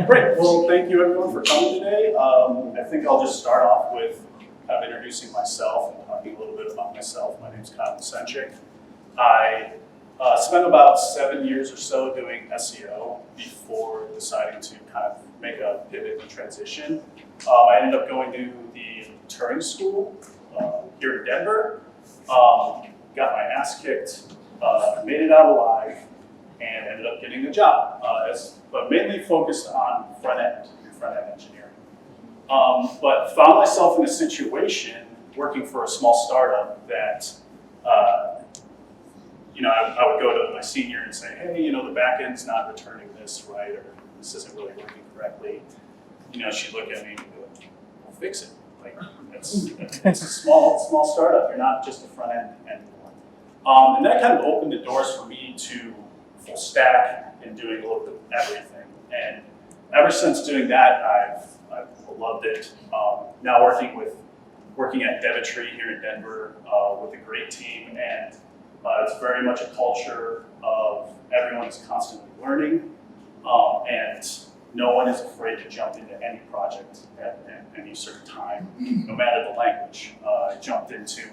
Great. Well, thank you everyone for coming today. I think I'll just start off with kind of introducing myself and talking a little bit about myself. My name's Misencik. I spent about 7 years or so doing SEO before deciding to kind of make a pivot and transition. I ended up going to the Turing School here in Denver, got my ass kicked, made it out alive, and ended up getting a job, but mainly focused on front-end engineering. But found myself in a situation working for a small startup that, I would go to my senior and say, hey, the back end's not returning this right, or this isn't really working correctly. She'd look at me and be like, well, fix it. Like, it's a small startup. You're not just a front end anymore. And that kind of opened the doors for me to full stack and doing a little bit of everything. And ever since doing that, I've loved it. Now working at Devitry here in Denver with a great team, and it's very much a culture of everyone is constantly learning, and no one is afraid to jump into any project at any certain time, no matter the language. I jumped into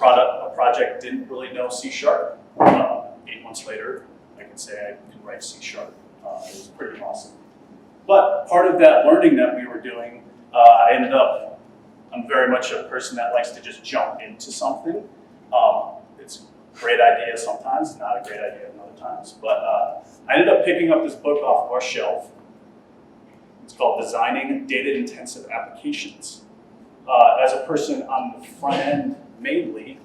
a project, didn't really know CSharp. 8 months later, I can say I can write CSharp. It was pretty awesome. But part of that learning that we were doing, I'm very much a person that likes to just jump into something. It's a great idea sometimes, not a great idea at other times. But I ended up picking up this book off of our shelf. It's called Designing Data-Intensive Applications. As a person on the front end mainly,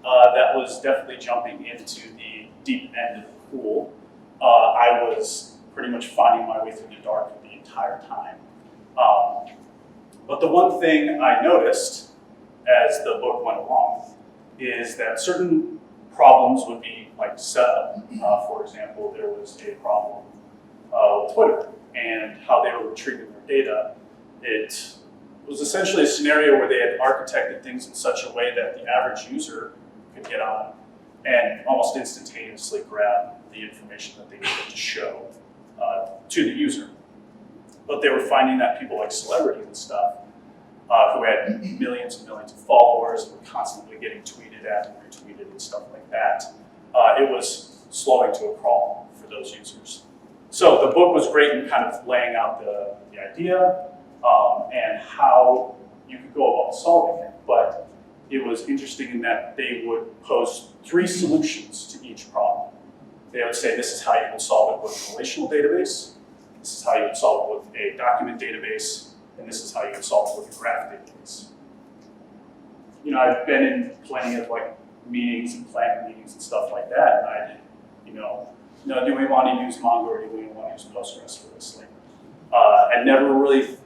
that was definitely jumping into the deep end of the pool. I was pretty much finding my way through the dark the entire time. But the one thing I noticed as the book went along is that certain problems would be like set up. For example, there was a problem with Twitter and how they were retrieving their data. It was essentially a scenario where they had architected things in such a way that the average user could get on and almost instantaneously grab the information that they needed to show to the user. But they were finding that people like celebrities and stuff who had millions and millions of followers were constantly getting tweeted at and retweeted and stuff like that. It was slowing to a crawl for those users. So the book was great in kind of laying out the idea and how you could go about solving it. But it was interesting in that they would pose 3 solutions to each problem. They would say, this is how you would solve it with a relational database, this is how you would solve it with a document database, and this is how you would solve it with a graph database. I've been in plenty of meetings and planning meetings and stuff like that, and do we want to use Mongo or do we want to use Postgres for this? I never really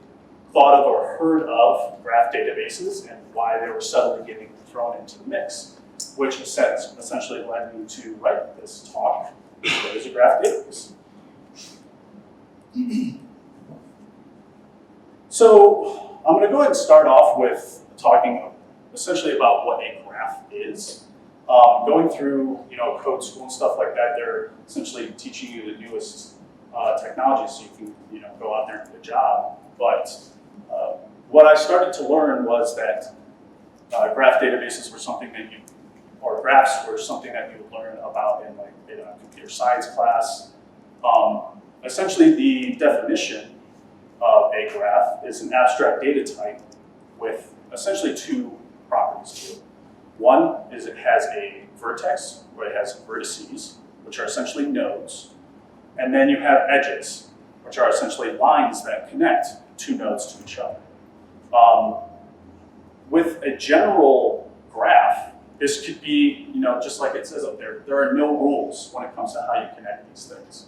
thought of or heard of graph databases and why they were suddenly getting thrown into the mix, which essentially led me to write this talk. What is a graph database? So I'm going to go ahead and start off with talking essentially about what a graph is. Going through code school and stuff like that, they're essentially teaching you the newest technology so you can go out there and get a job. But what I started to learn was that graph databases were something that graphs were something that you would learn about in a computer science class. Essentially, the definition of a graph is an abstract data type with essentially 2 properties to it. One is it has a vertex, where it has vertices, which are essentially nodes. And then you have edges, which are essentially lines that connect 2 nodes to each other. With a general graph, this could be, just like it says up there, there are no rules when it comes to how you connect these things.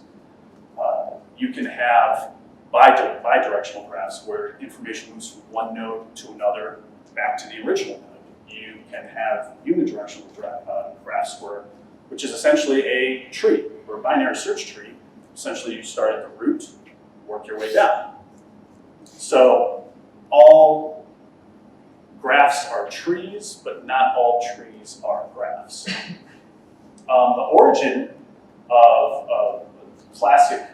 You can have bidirectional graphs where information moves from one node to another back to the original node. You can have unidirectional graphs which is essentially a tree, or a binary search tree. Essentially, you start at the root, work your way down. So all graphs are trees, but not all trees are graphs. The origin of a classic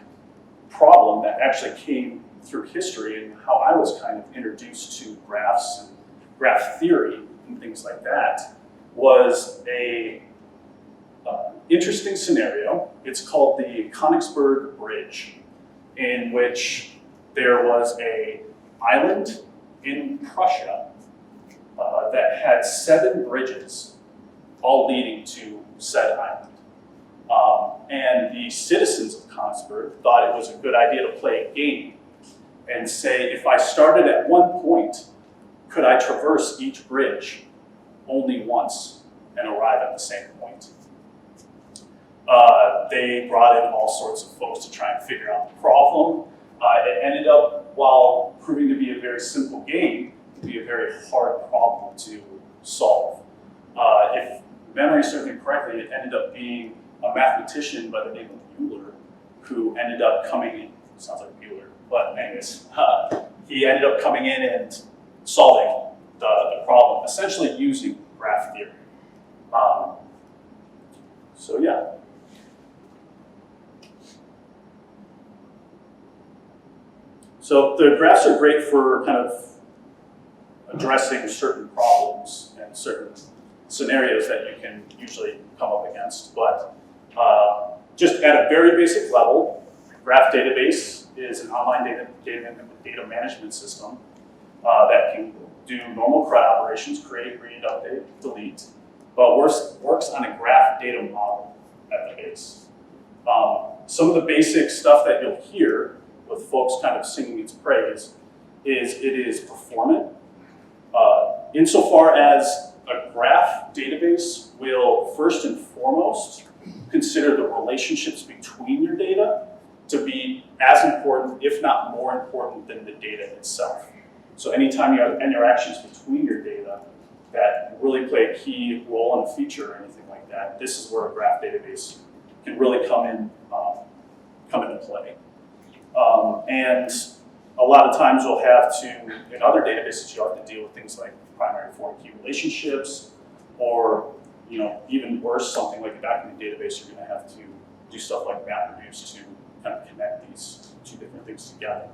problem that actually came through history and how I was kind of introduced to graphs and graph theory and things like that was a interesting scenario. It's called the Königsberg Bridge, in which there was an island in Prussia that had 7 bridges, all leading to said island. And the citizens of Königsberg thought it was a good idea to play a game and say, if I started at one point, could I traverse each bridge only once and arrive at the same point? They brought in all sorts of folks to try and figure out the problem. It ended up, while proving to be a very simple game, to be a very hard problem to solve. If memory serves me correctly, it ended up being a mathematician by the name of Euler who ended up coming in, sounds like Bueller, but anyways, he ended up coming in and solving the problem, essentially using graph theory. So yeah. So the graphs are great for kind of addressing certain problems and certain scenarios that you can usually come up against. But just at a very basic level, Graph Database is an online data management system that can do normal CRUD operations, create, read, update, delete, but works on a graph data model at the base. Some of the basic stuff that you'll hear with folks kind of singing its praise is it is performant. Insofar as a graph database will first and foremost consider the relationships between your data to be as important, if not more important, than the data itself. So anytime you have interactions between your data that really play a key role in a feature or anything like that, this is where a graph database can really come into play. And a lot of times you'll have to, in other databases, you'll have to deal with things like primary foreign key relationships, or even worse, something like a document database, you're going to have to do stuff like MapReduce to kind of connect these two different things together.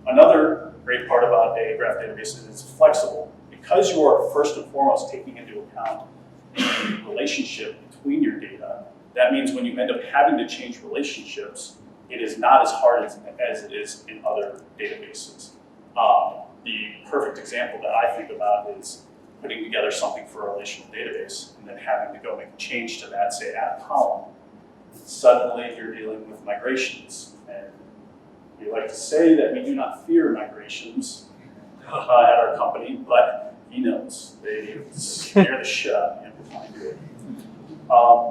Another great part about a graph database is it's flexible. Because you are first and foremost taking into account the relationship between your data, that means when you end up having to change relationships, it is not as hard as it is in other databases. The perfect example that I think about is putting together something for a relational database and then having to go make a change to that, say add a column. Suddenly you're dealing with migrations. And we like to say that we do not fear migrations at our company, but he knows. They scare the shit out of him if I do it.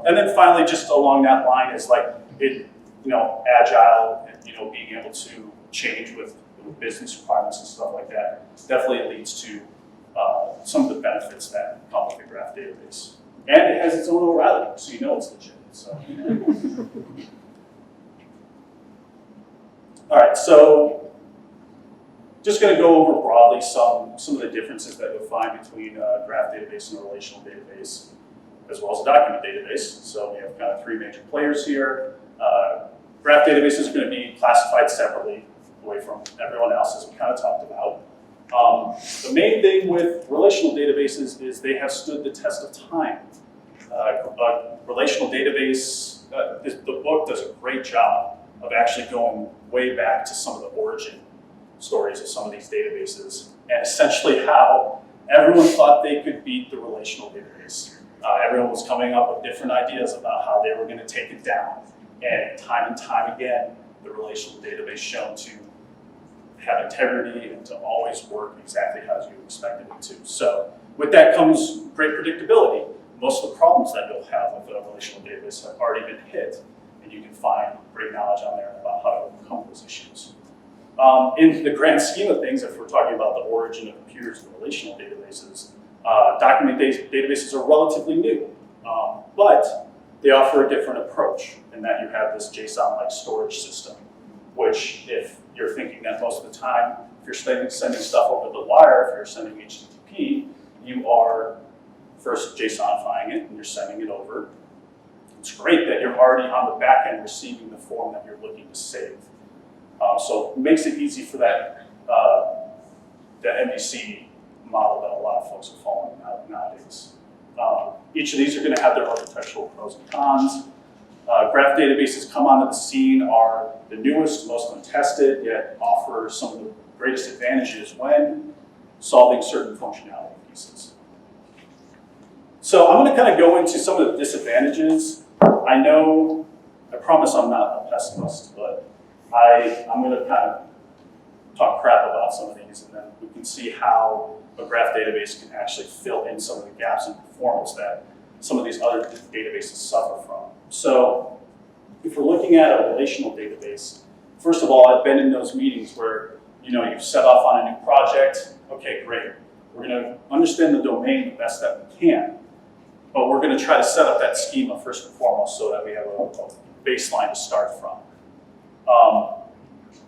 And then finally, just along that line is like agile and being able to change with business requirements and stuff like that definitely leads to some of the benefits that come with the graph database. And it has its own O'Reilly, so you know it's legit. So. All right, so just going to go over broadly some of the differences that you'll find between a graph database and a relational database, as well as a document database. So we have kind of 3 major players here. Graph database is going to be classified separately away from everyone else, as we kind of talked about. The main thing with relational databases is they have stood the test of time. A relational database, the book does a great job of actually going way back to some of the origin stories of some of these databases, and essentially how everyone thought they could beat the relational database. Everyone was coming up with different ideas about how they were going to take it down. And time again, the relational database shown to have integrity and to always work exactly as you expected it to. So with that comes great predictability. Most of the problems that you'll have with a relational database have already been hit, and you can find great knowledge on there about how to overcome those issues. In the grand scheme of things, if we're talking about the origin of computers and relational databases, document databases are relatively new, but they offer a different approach in that you have this JSON-like storage system, which if you're thinking that most of the time, if you're sending stuff over the wire, if you're sending HTTP, you are first JSONifying it and you're sending it over. It's great that you're already on the back end receiving the form that you're looking to save. So it makes it easy for that MVC model that a lot of folks are following nowadays. Each of these are going to have their architectural pros and cons. Graph databases come onto the scene, are the newest, most untested, yet offer some of the greatest advantages when solving certain functionality pieces. So I'm going to kind of go into some of the disadvantages. I promise I'm not a pessimist, but I'm going to kind of talk crap about some of these, and then we can see how a graph database can actually fill in some of the gaps in performance that some of these other databases suffer from. So if we're looking at a relational database, first of all, I've been in those meetings where you've set off on a new project. Okay, great. We're going to understand the domain the best that we can, but we're going to try to set up that schema first and foremost so that we have a baseline to start from.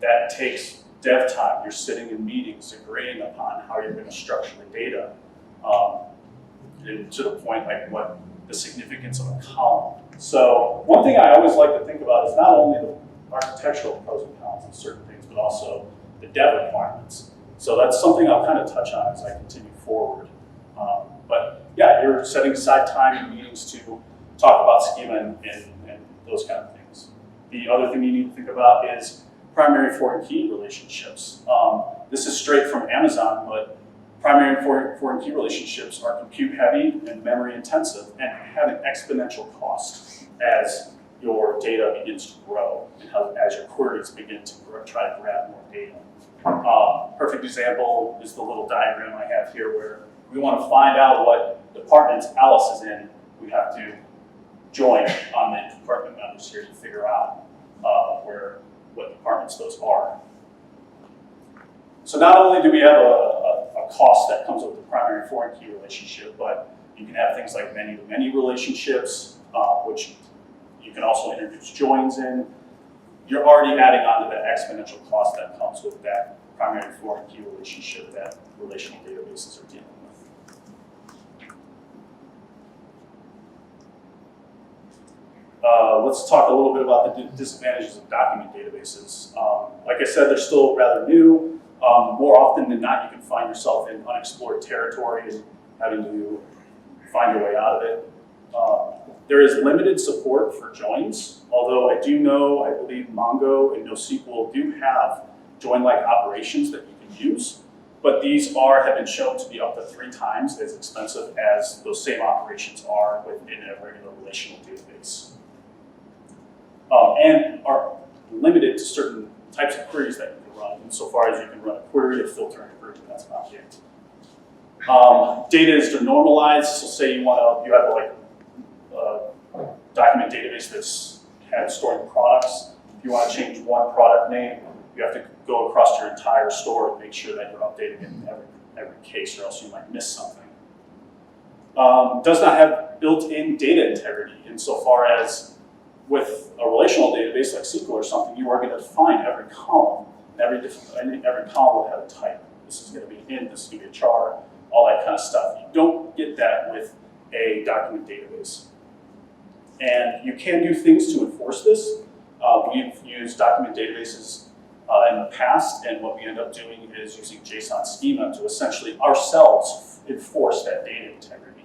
That takes dev time. You're sitting in meetings agreeing upon how you're going to structure the data, and to the point like what the significance of a column. So one thing I always like to think about is not only the architectural pros and cons of certain things, but also the dev requirements. So that's something I'll kind of touch on as I continue forward. But yeah, you're setting aside time in meetings to talk about schema and those kind of things. The other thing you need to think about is primary foreign key relationships. This is straight from Amazon, but primary and foreign key relationships are compute heavy and memory intensive and have an exponential cost as your data begins to grow and as your queries begin to try to grab more data. Perfect example is the little diagram I have here where we want to find out what department Alice is in. We have to join on the department members here to figure out what departments those are. So not only do we have a cost that comes with the primary and foreign key relationship, but you can have things like many-to-many relationships, which you can also introduce joins in. You're already adding on to that exponential cost that comes with that primary and foreign key relationship that relational databases are dealing with. Let's talk a little bit about the disadvantages of document databases. Like I said, they're still rather new. More often than not, you can find yourself in unexplored territory and having to find your way out of it. There is limited support for joins, although I believe Mongo and NoSQL do have join-like operations that you can use, but these have been shown to be up to 3 times as expensive as those same operations are within a regular relational database. And are limited to certain types of queries that you can run, insofar as you can run a query, a filter, and a group, and that's about it. Data is denormalized, so say you have like a document database that's storing products. If you want to change one product name, you have to go across your entire store and make sure that you're updating it in every case, or else you might miss something. Does not have built-in data integrity, insofar as with a relational database like SQL or something, you are going to define every column, and every column will have a type. This is going to be an int, this is going to be a char, all that kind of stuff. You don't get that with a document database. And you can do things to enforce this. We've used document databases in the past, and what we end up doing is using JSON schema to essentially ourselves enforce that data integrity.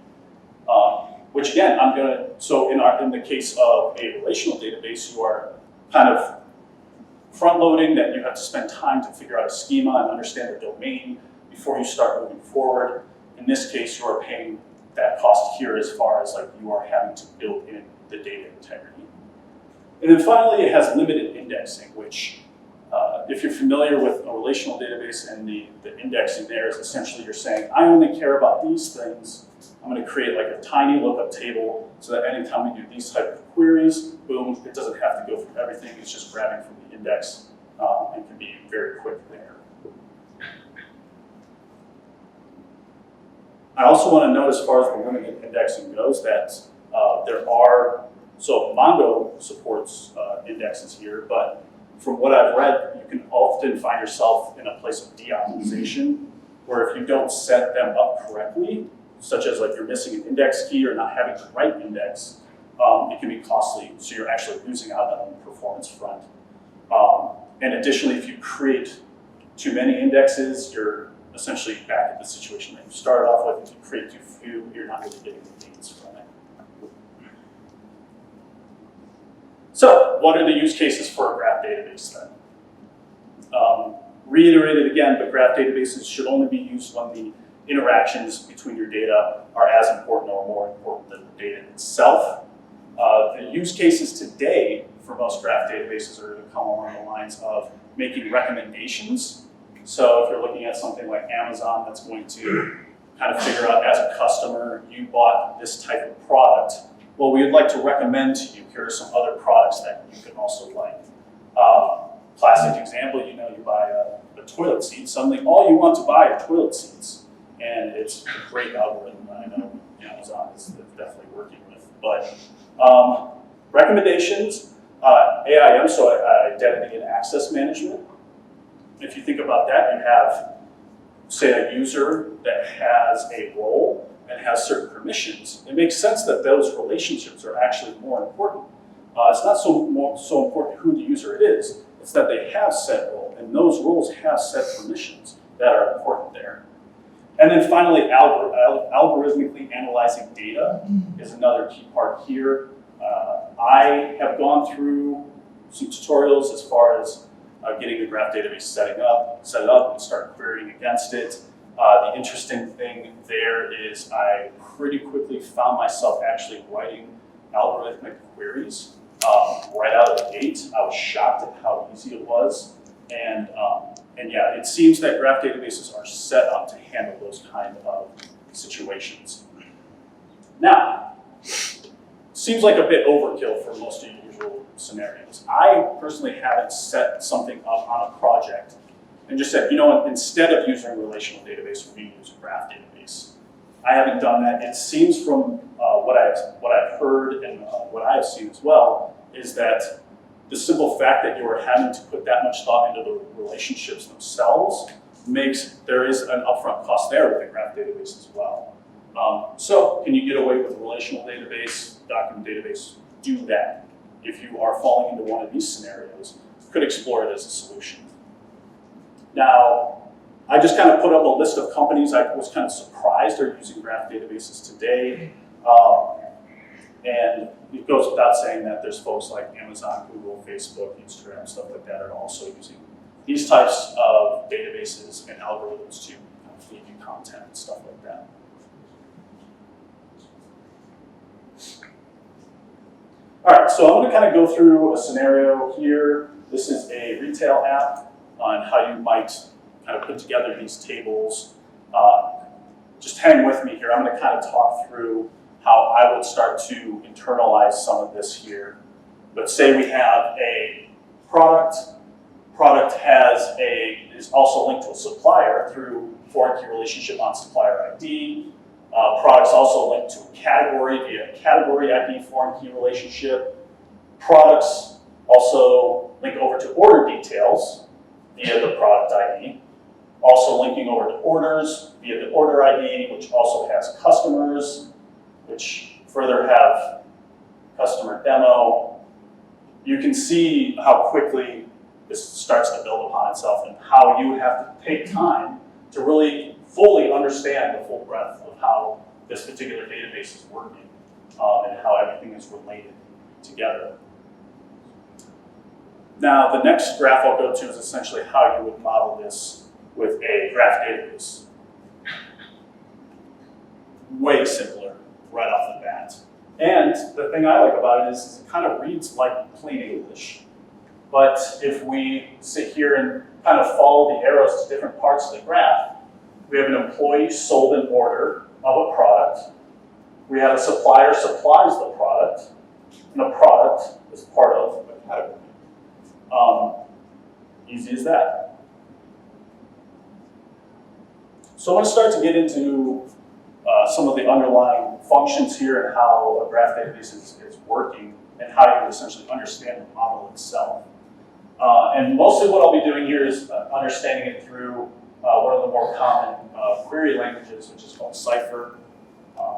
Which again, in the case of a relational database, you are kind of front-loading that you have to spend time to figure out a schema and understand the domain before you start moving forward. In this case, you are paying that cost here as far as like you are having to build in the data integrity. And then finally, it has limited indexing, which if you're familiar with a relational database and the indexing there is essentially you're saying, I only care about these things. I'm going to create like a tiny lookup table so that anytime we do these type of queries, boom, it doesn't have to go through everything. It's just grabbing from the index and can be very quick there. I also want to note, as far as the limited indexing goes, that so Mongo supports indexes here, but from what I've read, you can often find yourself in a place of de-optimization, where if you don't set them up correctly, such as like you're missing an index key or not having the right index, it can be costly, so you're actually losing out on the performance front. And additionally, if you create too many indexes, you're essentially back at the situation that you started off with. If you create too few, you're not really getting the gains from it. So what are the use cases for a graph database then? Reiterated again, but graph databases should only be used when the interactions between your data are as important or more important than the data itself. The use cases today for most graph databases are going to come along the lines of making recommendations. So if you're looking at something like Amazon, that's going to kind of figure out as a customer, you bought this type of product. Well, we would like to recommend to you, here are some other products that you can also like. Classic example, you buy a toilet seat, suddenly all you want to buy are toilet seats. And it's a great algorithm that I know Amazon is definitely working with. But recommendations, AIM, so identity and access management. If you think about that, you have, say, a user that has a role and has certain permissions. It makes sense that those relationships are actually more important. It's not so important who the user is, it's that they have set role, and those roles have set permissions that are important there. And then finally, algorithmically analyzing data is another key part here. I have gone through some tutorials as far as getting the graph database set it up, and start querying against it. The interesting thing there is I pretty quickly found myself actually writing algorithmic queries right out of the gate. I was shocked at how easy it was. And yeah, it seems that graph databases are set up to handle those kind of situations. Now, seems like a bit overkill for most of your usual scenarios. I personally haven't set something up on a project and just said, instead of using a relational database, we use a graph database. I haven't done that. It seems from what I've heard and what I have seen as well is that the simple fact that you are having to put that much thought into the relationships themselves there is an upfront cost there with a graph database as well. So can you get away with a relational database, document database? Do that. If you are falling into one of these scenarios, you could explore it as a solution. Now, I just kind of put up a list of companies I was kind of surprised are using graph databases today. And it goes without saying that there's folks like Amazon, Google, Facebook, Instagram, stuff like that are also using these types of databases and algorithms to kind of feed you content and stuff like that. All right, so I'm going to kind of go through a scenario here. This is a retail app on how you might kind of put together these tables. Just hang with me here. I'm going to kind of talk through how I would start to internalize some of this here. But say we have a product. Product is also linked to a supplier through foreign key relationship on supplier ID. Products also linked to a category via category ID foreign key relationship. Products also link over to order details via the product ID. Also linking over to orders via the order ID, which also has customers, which further have customer demo. You can see how quickly this starts to build upon itself and how you have to take time to really fully understand the full breadth of how this particular database is working and how everything is related together. Now, the next graph I'll go to is essentially how you would model this with a graph database. Way simpler right off the bat. And the thing I like about it is it kind of reads like plain English. But if we sit here and kind of follow the arrows to different parts of the graph, we have an employee sold an order of a product. We have a supplier supplies the product, and a product is part of a category. Easy as that. So I want to start to get into some of the underlying functions here and how a graph database is working and how you essentially understand the model itself. And mostly what I'll be doing here is understanding it through one of the more common query languages, which is called Cypher.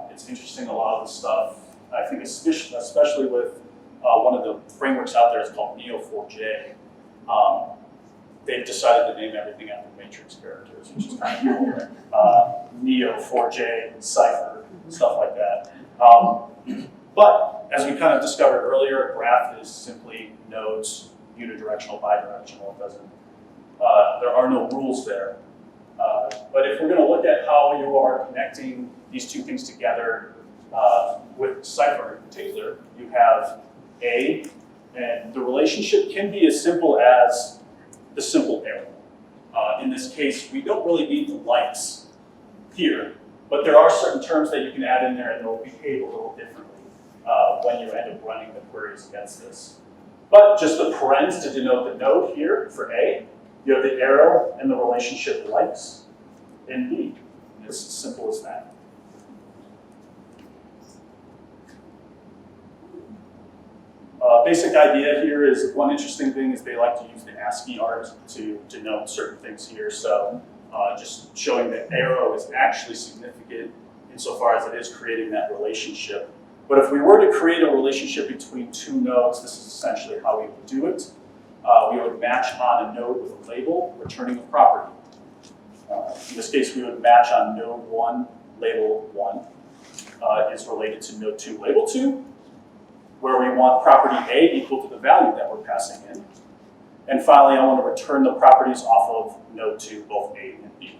It's interesting, a lot of the stuff, I think especially with one of the frameworks out there is called Neo4j. they've decided to name everything after matrix characters, which is kind of cool. Right? Neo, 4J, Cypher, stuff like that. But as we kind of discovered earlier, a graph is simply nodes, unidirectional, bidirectional. It doesn't. There are no rules there. But if we're going to look at how you are connecting these two things together with Cypher in particular, you have A, and the relationship can be as simple as the simple arrow. In this case, we don't really need the likes here, but there are certain terms that you can add in there and they'll behave a little differently when you end up running the queries against this. But just the parens to denote the node here for A, you have the arrow and the relationship likes in B. It's as simple as that. Basic idea here is one interesting thing is they like to use the ASCII art to denote certain things here. So just showing that arrow is actually significant insofar as it is creating that relationship. But if we were to create a relationship between two nodes, this is essentially how we would do it. We would match on a node with a label, returning a property. In this case, we would match on node 1, label 1 is related to node 2, label 2, where we want property A equal to the value that we're passing in. And finally, I want to return the properties off of node 2, both A and B.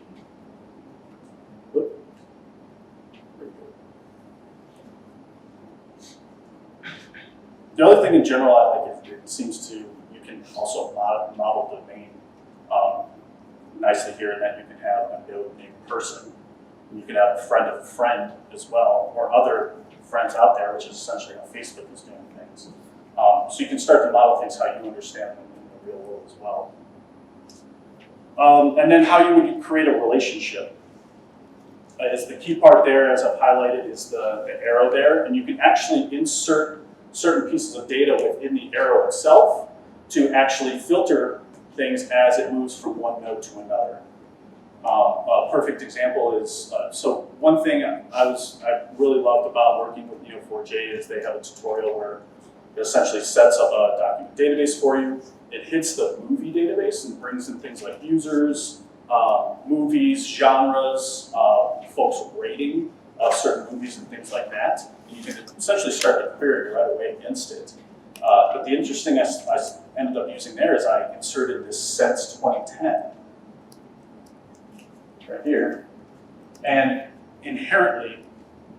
The other thing in general I like is it seems to, you can also model domain nicely here in that you can have a node named person. And you can have a friend as well, or other friends out there, which is essentially how Facebook is doing things. So you can start to model things how you understand them in the real world as well. And then how you would create a relationship is the key part there, as I've highlighted, is the arrow there. And you can actually insert certain pieces of data within the arrow itself to actually filter things as it moves from one node to another. A perfect example is, so one thing I really loved about working with Neo4j is they have a tutorial where it essentially sets up a document database for you. It hits the movie database and brings in things like users, movies, genres, folks rating certain movies and things like that. And you can essentially start to query right away against it. But the interesting I ended up using there is I inserted this since 2010 right here. And inherently,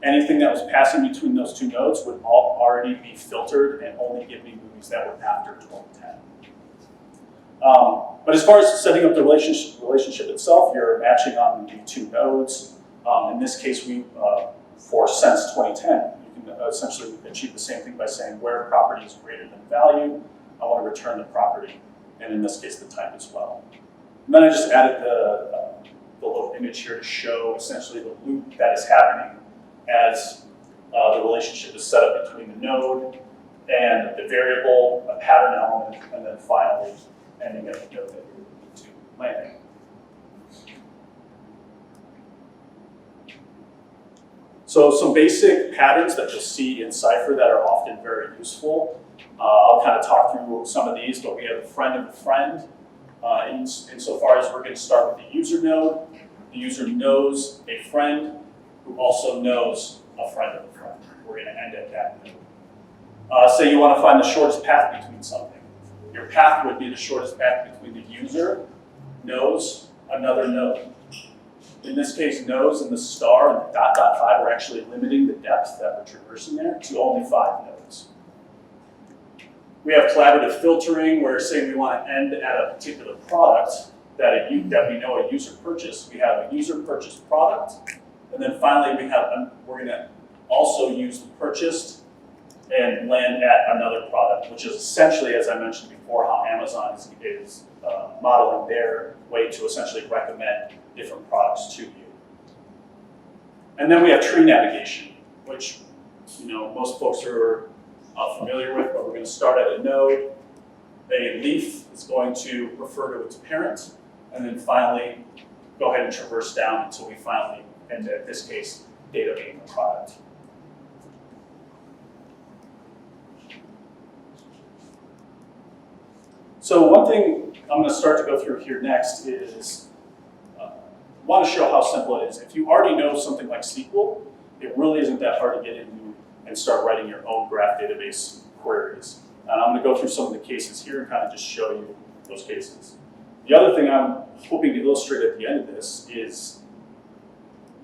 anything that was passing between those two nodes would all already be filtered and only give me movies that were after 2010. But as far as setting up the relationship itself, you're matching on the two nodes. In this case, for since 2010, you can essentially achieve the same thing by saying where property is greater than value, I want to return the property, and in this case, the type as well. And then I just added the little image here to show essentially the loop that is happening as the relationship is set up between the node and the variable, a pattern element, and then finally ending at the node that you're looking to landing. So some basic patterns that you'll see in Cypher that are often very useful. I'll kind of talk through some of these, but we have a friend of a friend. Insofar as we're going to start with the user node. The user knows a friend who also knows a friend of a friend. We're going to end at that node. Say you want to find the shortest path between something. Your path would be the shortest path between the user knows another node. In this case, nodes and the star and the .5 are actually limiting the depth that we're traversing there to only 5 nodes. We have collaborative filtering where, say, we want to end at a particular product that we know a user purchased. We have a user purchased product, and then finally we're going to also use the purchased and land at another product, which is essentially, as I mentioned before, how Amazon is modeling their way to essentially recommend different products to you. And then we have tree navigation, which most folks are familiar with, but we're going to start at a node. A leaf is going to refer to its parent, and then finally go ahead and traverse down until we finally end, at this case, data being the product. So one thing I'm going to start to go through here next is want to show how simple it is. If you already know something like SQL, it really isn't that hard to get into and start writing your own graph database queries. And I'm going to go through some of the cases here and kind of just show you those cases. The other thing I'm hoping to illustrate at the end of this is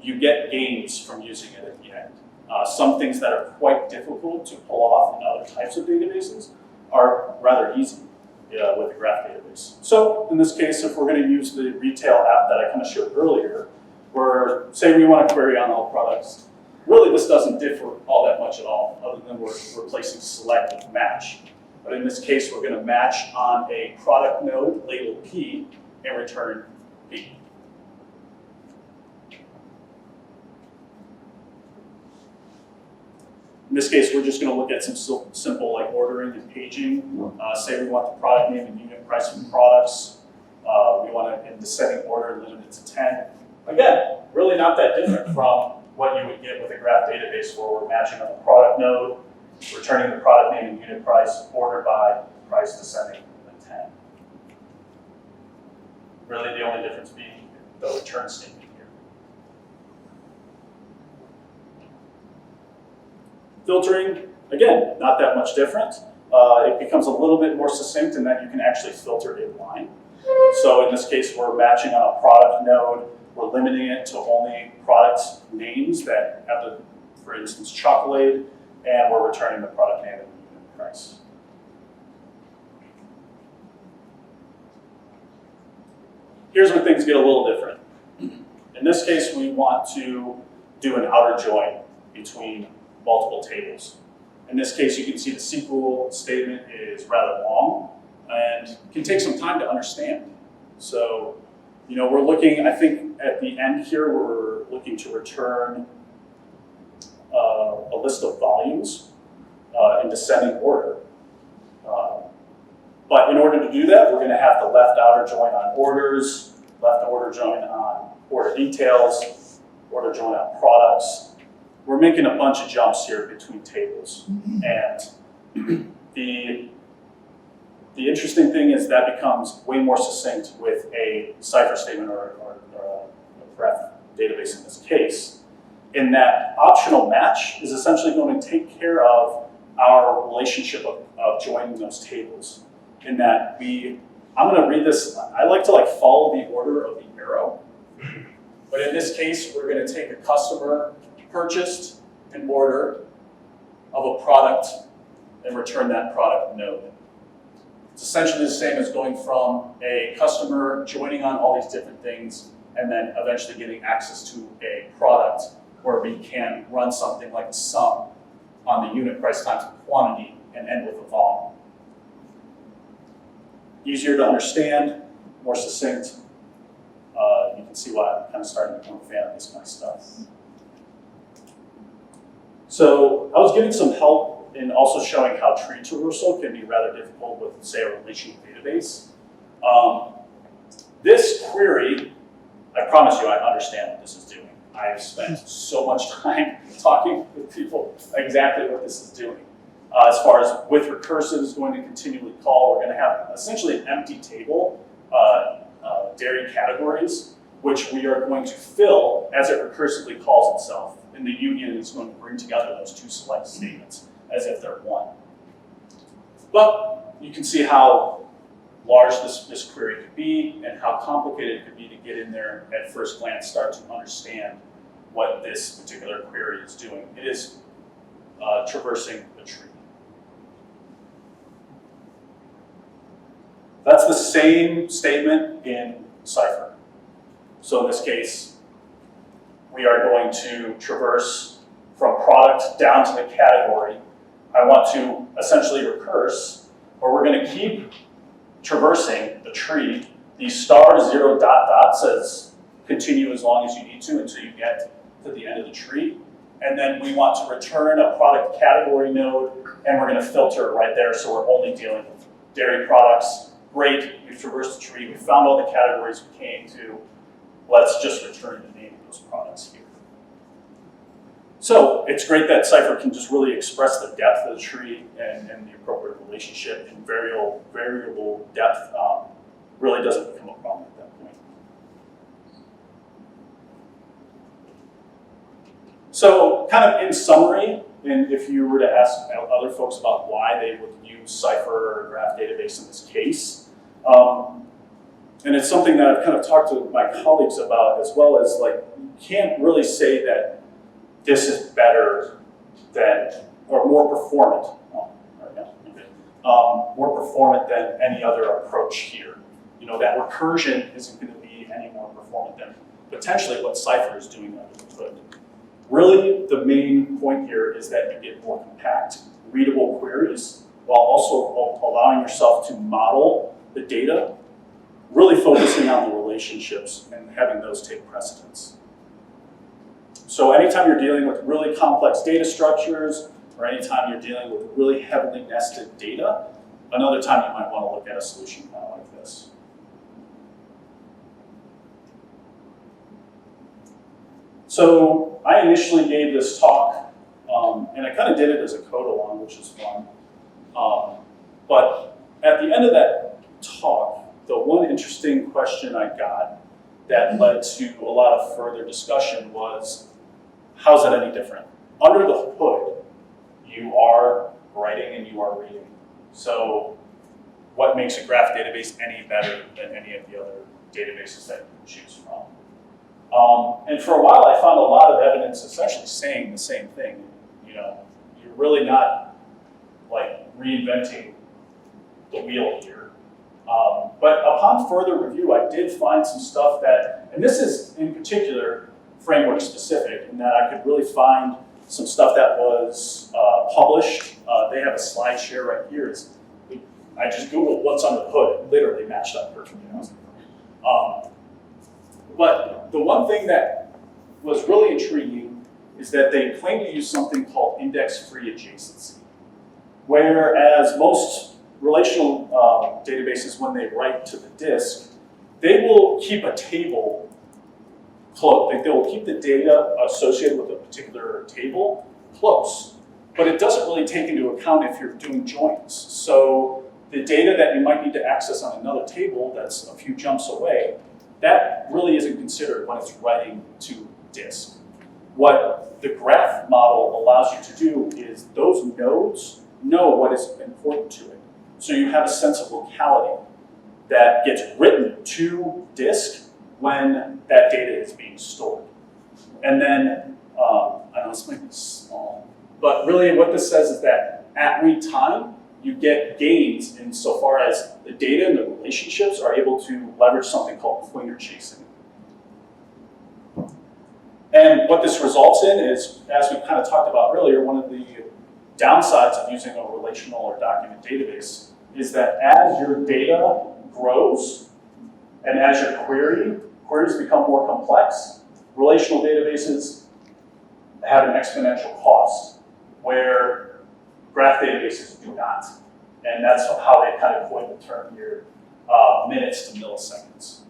you get gains from using it at the end. Some things that are quite difficult to pull off in other types of databases are rather easy with a graph database. So in this case, if we're going to use the retail app that I kind of showed earlier, where say we want to query on all products, really this doesn't differ all that much at all, other than we're replacing select with match. But in this case, we're going to match on a product node labeled P and return P. In this case, we're just going to look at some simple like ordering and paging. Say we want the product name and unit price of products. We want it in descending order, limited to 10. Again, really not that different from what you would get with a graph database where we're matching on the product node, returning the product name and unit price, order by, price descending to 10. Really the only difference being the return statement here. Filtering, again, not that much different. It becomes a little bit more succinct in that you can actually filter in line. So in this case, we're matching on a product node. We're limiting it to only product names that have the, for instance, chocolate, and we're returning the product name and unit price. Here's where things get a little different. In this case, we want to do an outer join between multiple tables. In this case, you can see the SQL statement is rather long and can take some time to understand. So, you know, we're looking, I think at the end here, we're looking to return a list of volumes in descending order. But in order to do that, we're going to have the left outer join on orders, left order join on order details, order join on products. We're making a bunch of jumps here between tables. And the interesting thing is that becomes way more succinct with a Cypher statement or a graph database in this case, in that optional match is essentially going to take care of our relationship of joining those tables. In that I'm going to read this, I like to follow the order of the arrow, but in this case, we're going to take a customer purchased an order of a product and return that product node. It's essentially the same as going from a customer joining on all these different things and then eventually getting access to a product where we can run something like a sum on the unit price times the quantity and end with a volume. Easier to understand, more succinct. You can see why I'm kind of starting to become a fan of this kind of stuff. So I was getting some help in also showing how tree traversal can be rather difficult with, say, a relational database. This query, I promise you, I understand what this is doing. I have spent so much time talking with people exactly what this is doing. As far as with recursive is going to continually call, we're going to have essentially an empty table, dairy categories, which we are going to fill as it recursively calls itself. And the union is going to bring together those two select statements as if they're one. But you can see how large this query could be and how complicated it could be to get in there at first glance, start to understand what this particular query is doing. It is traversing a tree. That's the same statement in Cypher. So in this case, we are going to traverse from product down to the category. I want to essentially recurse, or we're going to keep traversing the tree. The star 0 dot dot says continue as long as you need to until you get to the end of the tree. And then we want to return a product category node, and we're going to filter right there, so we're only dealing with dairy products. Great, we've traversed the tree, we found all the categories we came to. Let's just return the name of those products here. So it's great that Cypher can just really express the depth of the tree and the appropriate relationship in variable depth really doesn't become a problem at that point. So kind of in summary, and if you were to ask other folks about why they would use Cypher or Graph Database in this case, and it's something that I've kind of talked to my colleagues about as well, as like, you can't really say that this is better than, or more performant, more performant than any other approach here. You know, that recursion isn't going to be any more performant than potentially what Cypher is doing under the hood. Really, the main point here is that you get more compact, readable queries, while also allowing yourself to model the data, really focusing on the relationships and having those take precedence. So anytime you're dealing with really complex data structures, or anytime you're dealing with really heavily nested data, another time you might want to look at a solution kind of like this. So I initially gave this talk, and I kind of did it as a code along, which is fun. But at the end of that talk, the one interesting question I got that led to a lot of further discussion was, how's it any different? Under the hood, you are writing and you are reading. So what makes a graph database any better than any of the other databases that you choose from? And for a while, I found a lot of evidence essentially saying the same thing. You know, you're really not like reinventing the wheel here. But upon further review, I did find some stuff that, and this is in particular framework specific, in that I could really find some stuff that was published. They have a slide share right here. I just Googled what's under the hood. It literally matched up perfectly. But the one thing that was really intriguing is that they claim to use something called index-free adjacency. Whereas most relational databases, when they write to the disk, they will keep a table close. They will keep the data associated with a particular table close. But it doesn't really take into account if you're doing joins. So the data that you might need to access on another table that's a few jumps away, that really isn't considered when it's writing to disk. What the graph model allows you to do is those nodes know what is important to it. So you have a sense of locality that gets written to disk when that data is being stored. And then, I know this might be small, but really what this says is that at read time, you get gains insofar as the data and the relationships are able to leverage something called pointer chasing. And what this results in is, as we kind of talked about earlier, one of the downsides of using a relational or document database is that as your data grows and as your queries become more complex, relational databases have an exponential cost, where graph databases do not. And that's how they kind of coined the term here, minutes to milliseconds.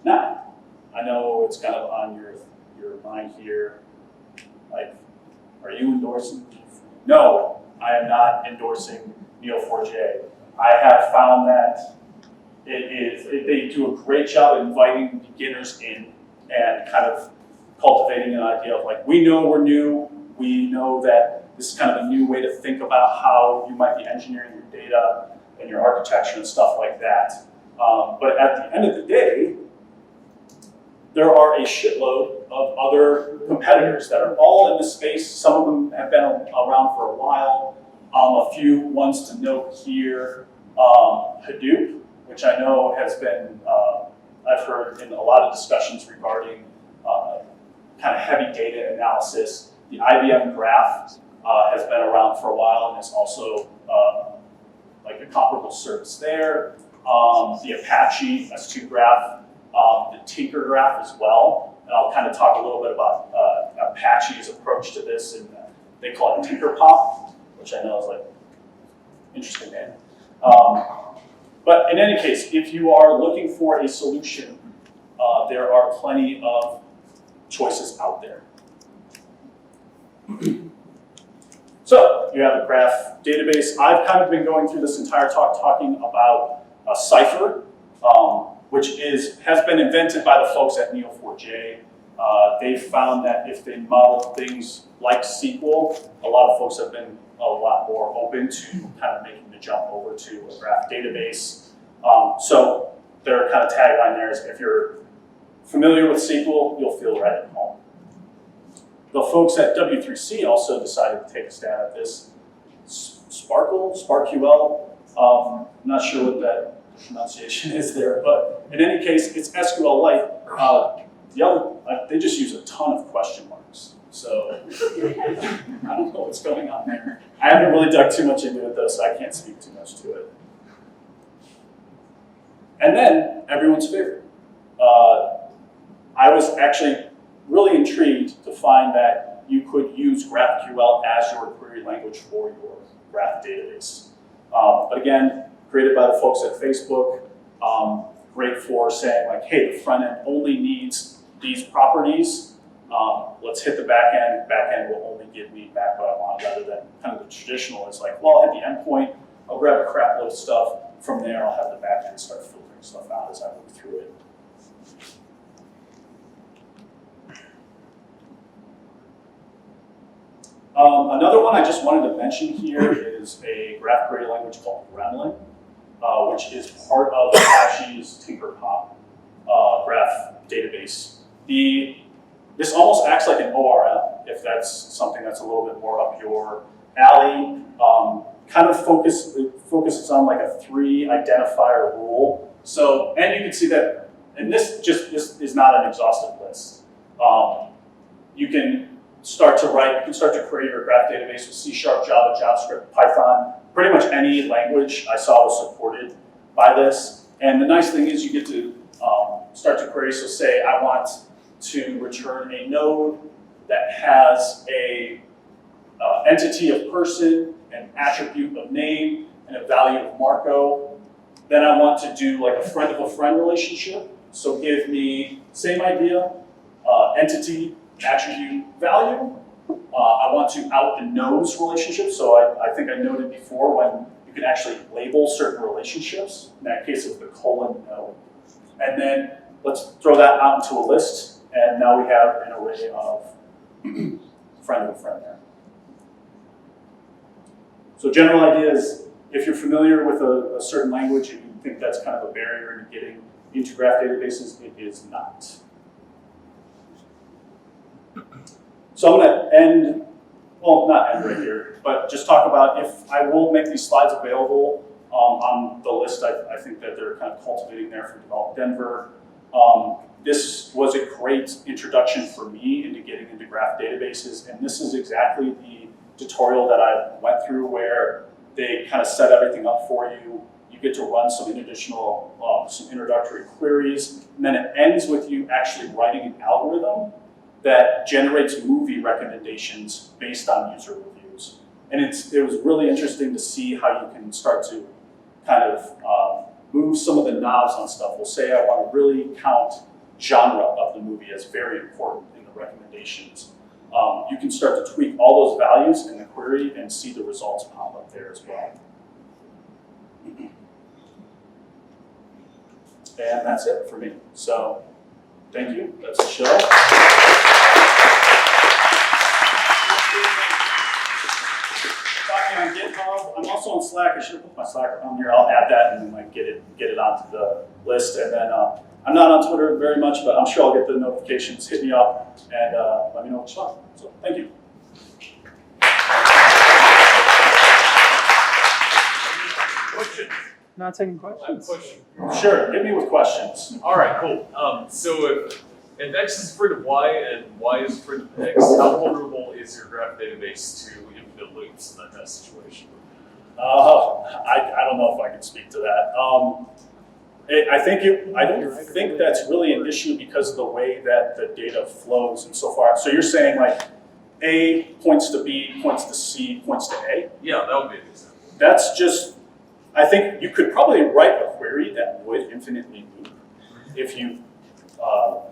Now, I know it's kind of on your mind here, like, are you endorsing? No, I am not endorsing Neo4j. I have found that they do a great job inviting beginners in and kind of cultivating an idea of like, we know we're new, we know that this is kind of a new way to think about how you might be engineering your data and your architecture and stuff like that. But at the end of the day, there are a shitload of other competitors that are all in this space. Some of them have been around for a while. A few ones to note here, Hadoop, which I know has been, I've heard in a lot of discussions regarding kind of heavy data analysis. The IBM Graph has been around for a while and is also like a comparable service there. The Apache S2 Graph, the Tinker Graph as well. And I'll kind of talk a little bit about Apache's approach to this, and they call it Tinker Pop, which I know is like interesting name. But in any case, if you are looking for a solution, there are plenty of choices out there. So, you have a graph database. I've kind of been going through this entire talk talking about Cypher, which has been invented by the folks at Neo4j. They found that if they model things like SQL, a lot of folks have been a lot more open to kind of making the jump over to a graph database. So their kind of tagline there is, if you're familiar with SQL, you'll feel right at home. The folks at W3C also decided to take a stab at this. SparkQL, I'm not sure what that pronunciation is there, but in any case, it's SQLite. They just use a ton of question marks. So I don't know what's going on there. I haven't really dug too much into it though, so I can't speak too much to it. And then everyone's favorite. I was actually really intrigued to find that you could use GraphQL as your query language for your graph database. But again, created by the folks at Facebook, great for saying like, hey, the front end only needs these properties. Let's hit the back end. Back end will only give me back what I want, rather than kind of the traditional is like, well, I'll hit the endpoint, I'll grab a crap load of stuff. From there, I'll have the back end start filtering stuff out as I move through it. Another one I just wanted to mention here is a graph query language called Gremlin, which is part of Apache's Tinkerpop graph database. This almost acts like an ORM, if that's something that's a little bit more up your alley. Kind of focuses on like a 3 identifier rule. So, and you can see that, and this is not an exhaustive list. You can start to create your graph database with CSharp, Java, JavaScript, Python. Pretty much any language I saw was supported by this. And the nice thing is you get to start to query. So say I want to return a node that has a entity of person, an attribute of name, and a value of Marco. Then I want to do like a friend of a friend relationship. So give me, same idea, entity, attribute, value. I want to out the nodes relationship. So I think I noted before when you can actually label certain relationships. In that case, it's the colon node. And then let's throw that out into a list. And now we have an array of friend of a friend there. So general idea is, if you're familiar with a certain language and you think that's kind of a barrier in getting into graph databases, it is not. So I'm going to end, well, not end right here, but just talk about if I will make these slides available on the list. I think that they're kind of cultivating there for Develop Denver. This was a great introduction for me into getting into graph databases, and this is exactly the tutorial that I went through where they kind of set everything up for you. You get to run some introductory queries, and then it ends with you actually writing an algorithm that generates movie recommendations based on user reviews. And it was really interesting to see how you can start to kind of move some of the knobs on stuff. We'll say I want to really count genre of the movie as very important in the recommendations. You can start to tweak all those values in the query and see the results pop up there as well. And that's it for me. So thank you. That's the show. On GitHub, I'm also on Slack. I should have put my Slack on here. I'll add that and then get it onto the list. And then I'm not on Twitter very much, but I'm sure I'll get the notifications. Hit me up and let me know what's up. So thank you. Questions? Not taking questions. Sure, hit me with questions. All right, cool. So if X is afraid of Y and Y is afraid of X, how vulnerable is your graph database to infinite loops in that kind of situation? I don't know if I can speak to that. I don't think that's really an issue because of the way that the data flows and so far. So you're saying like A points to B, points to C, points to A? Yeah, that would be an example. That's just, I think you could probably write a query that would infinitely loop if you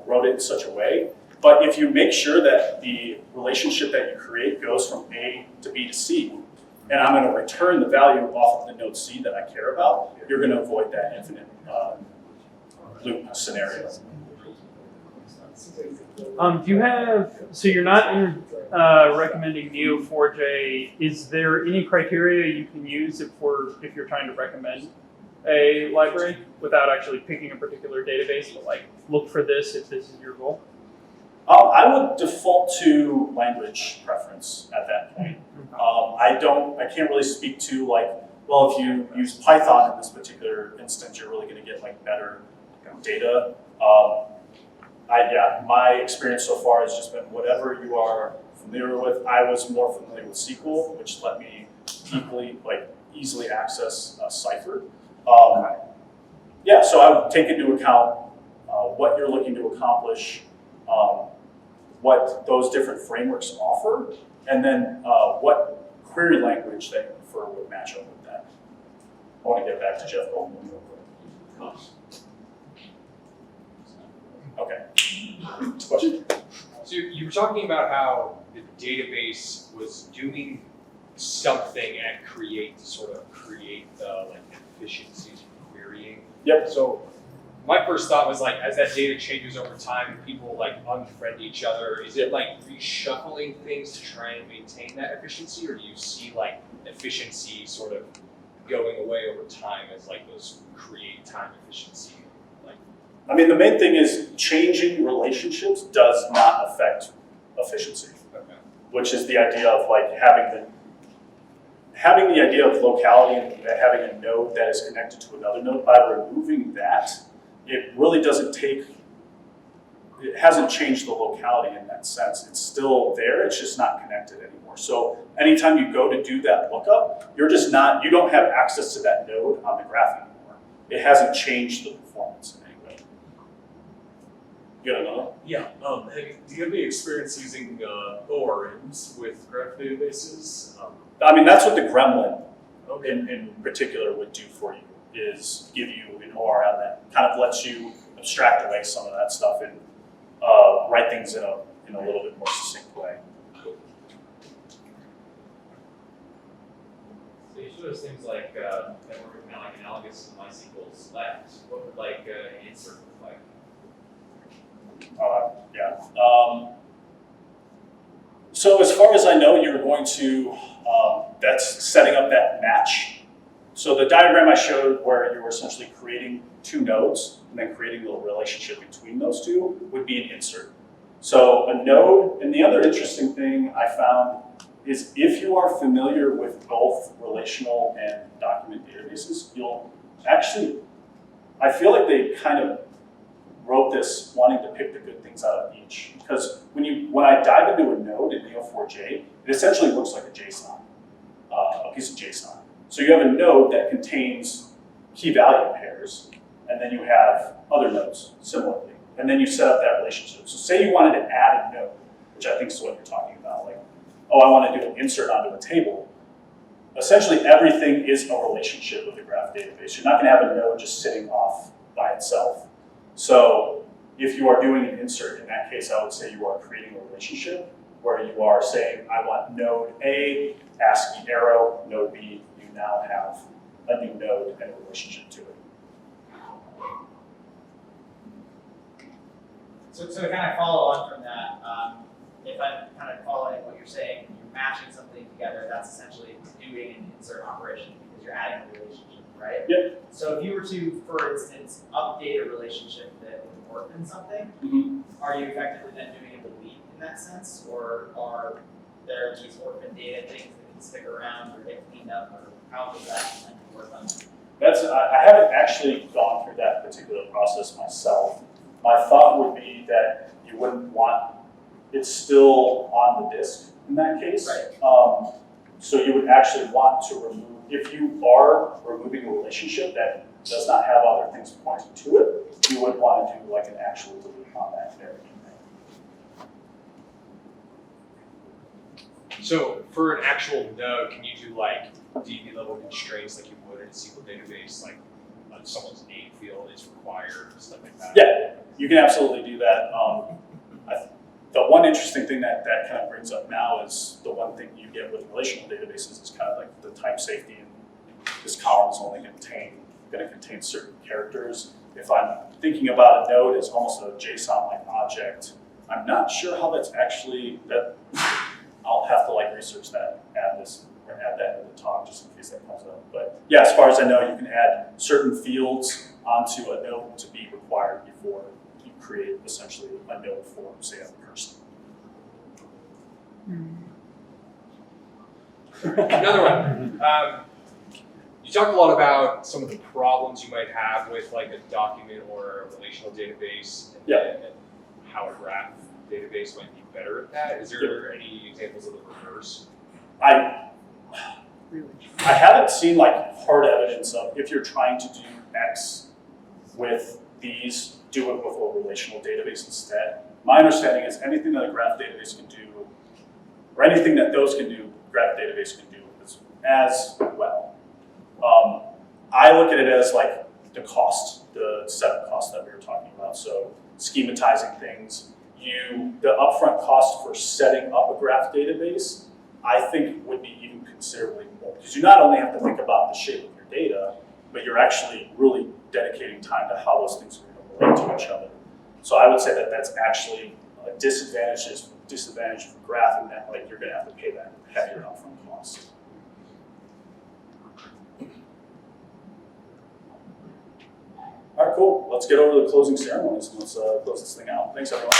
wrote it in such a way. But if you make sure that the relationship that you create goes from A to B to C, and I'm going to return the value off of the node C that I care about, you're going to avoid that infinite loop scenario. Do you have, so you're not recommending Neo4j, is there any criteria you can use if you're trying to recommend a library without actually picking a particular database, but like look for this if this is your goal? I would default to language preference at that point. I can't really speak to like, well, if you use Python in this particular instance, you're really going to get like better data. My experience so far has just been whatever you are familiar with. I was more familiar with SQL, which let me easily access Cypher. So I would take into account what you're looking to accomplish, what those different frameworks offer, and then what query language that you prefer would match up with that. I want to get back to Jeff Goldman real quick. Okay. Question? So you were talking about how the database was doing something at create to sort of create the efficiencies of querying. Yep. So my first thought was as that data changes over time and people unfriend each other, is it reshuffling things to try and maintain that efficiency, or do you see efficiency sort of going away over time as those create time efficiency? I mean, the main thing is changing relationships does not affect efficiency, which is the idea of having the idea of locality and having a node that is connected to another node. By removing that, it really it hasn't changed the locality in that sense. It's still there, it's just not connected anymore. So anytime you go to do that lookup, you don't have access to that node on the graph anymore. It hasn't changed the performance in any way. You got another? Yeah. Do you have any experience using ORMs with graph databases? I mean, that's what the gremlin in particular would do for you, is give you an ORM that kind of lets you abstract away some of that stuff and write things in a little bit more succinct way. So you showed us things that were kind of analogous to MySQL select. What would an insert look like? So as far as I know, you're going to, that's setting up that match. So the diagram I showed where you were essentially creating two nodes and then creating a little relationship between those two would be an insert. So a node, and the other interesting thing I found is if you are familiar with both relational and document databases, you'll actually, I feel like they kind of wrote this wanting to pick the good things out of each. Because when I dive into a node in Neo4j, it essentially looks like a JSON, a piece of JSON. So you have a node that contains key value pairs, and then you have other nodes similarly. And then you set up that relationship. So say you wanted to add a node, which I think is what you're talking about, I want to do an insert onto a table. Essentially everything is a relationship with the graph database. You're not going to have a node just sitting off by itself. So if you are doing an insert, in that case, I would say you are creating a relationship where you are saying, I want node A, ASCII arrow, node B, you now have a new node and a relationship to it. So to kind of follow on from that, if I'm kind of following what you're saying, you're matching something together, that's essentially doing an insert operation because you're adding a relationship, right? Yep. So if you were to, for instance, update a relationship that would work in something, are you effectively then doing a delete in that sense? Or are there these orphan data things that can stick around or get cleaned up, or how does that work on that? I haven't actually gone through that particular process myself. My thought would be that you wouldn't want it still on the disk in that case. Right. So you would actually want to remove, if you are removing a relationship that does not have other things pointing to it, you would want to do an actual delete on that very thing. So for an actual node, can you do DB level constraints like you would in a SQL database, someone's name field is required, stuff like that? Yeah, you can absolutely do that. the one interesting thing that kind of brings up now is the one thing you get with relational databases is kind of like the type safety, and this column is only going to contain certain characters. If I'm thinking about a node as almost a JSON-like object, I'm not sure how that's actually, I'll have to like research that, add that into the talk just in case that comes up. But yeah, as far as I know, you can add certain fields onto a node to be required before you create essentially a node for, say, a person. Another one. You talked a lot about some of the problems you might have with like a document or a relational database, and, and how a graph database might be better at that. Is there any examples of the reverse? I haven't seen like hard evidence of if you're trying to do X with these, do it with a relational database instead. My understanding is anything that a graph database can do, or anything that those can do, graph database can do as well. I look at it as like the cost, the setup cost that we were talking about. So schematizing things, the upfront cost for setting up a graph database, I think would be even considerably more. Because you not only have to think about the shape of your data, but you're actually really dedicating time to how those things are going to relate to each other. So I would say that that's actually a disadvantage for graph, and that like you're going to have to pay that heavier upfront cost. All right, cool. Let's get over to the closing ceremonies and let's close this thing out. Thanks, everyone.